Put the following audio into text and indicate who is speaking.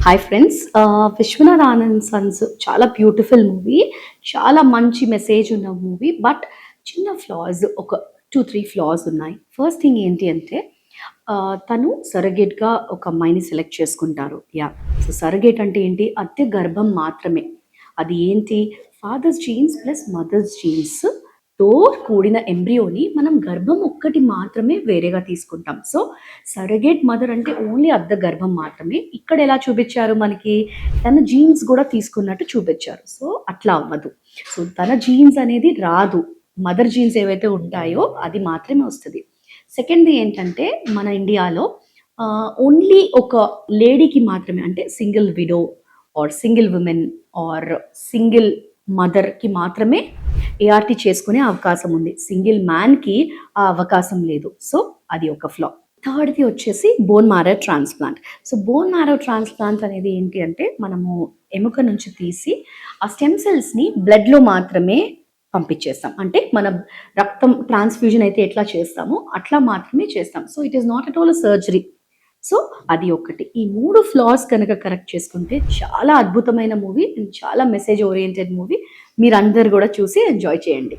Speaker 1: Hi friends, Vishwanath Anand sons చాలా beautiful movie, చాలా మంచి మెసేజ్ ఉన్న మూవీ. బట్ చిన్న ఫ్లాస్, ఒక 2-3 ఫ్లాస్ ఉన్నాయి. ఫస్ట్ థింగ్ ఏంటి అంటే తను సరగేట్గా ఒక అమ్మాయిని సెలెక్ట్ చేసుకుంటారు. సో సరగేట్ అంటే ఏంటి? అద్దె గర్భం మాత్రమే. అది ఏంటి? Father's genes plus mother's genes తో కూడిన ఎంబ్రియోని మనం గర్భం ఒక్కటి మాత్రమే వేరేగా తీసుకుంటాం. సో సరగేట్ మదర్ అంటే ఓన్లీ అర్ధ గర్భం మాత్రమే. ఇక్కడ ఎలా చూపించారు? మనకి తన జీన్స్ కూడా తీసుకున్నట్టు చూపించారు. సో అట్లా అవ్వదు. సో తన జీన్స్ అనేది రాదు, మదర్ జీన్స్ ఏవైతే ఉంటాయో అది మాత్రమే వస్తుంది. సెకండ్ది ఏంటంటే మన ఇండియాలో ఓన్లీ ఒక లేడీకి మాత్రమే, అంటే single widow or single women or single మదర్కి మాత్రమే ఏఆర్టీ చేసుకునే అవకాశం ఉంది. సింగిల్ మ్యాన్కి ఆ అవకాశం లేదు. సో అది ఒక ఫ్లా. థర్డ్ది వచ్చేసి bone marrow transplant. So bone marrow transplant అనేది ఏంటి అంటే మనము ఎముక నుంచి తీసి ఆ స్టెమ్ సెల్స్ని బ్లడ్లో మాత్రమే పంపించేస్తాం. అంటే మన రక్తం ట్రాన్స్ఫ్యూజన్ అయితే ఎట్లా చేస్తామో అట్లా మాత్రమే చేస్తాం. So it is not at all surgery. So అది ఒకటి. ఈ 3 ఫ్లాస్ కనుక కరెక్ట్ చేసుకుంటే చాలా అద్భుతమైన మూవీ, చాలా మెసేజ్ ఓరియంటెడ్ మూవీ. మీరందరూ కూడా చూసి ఎంజాయ్ చేయండి.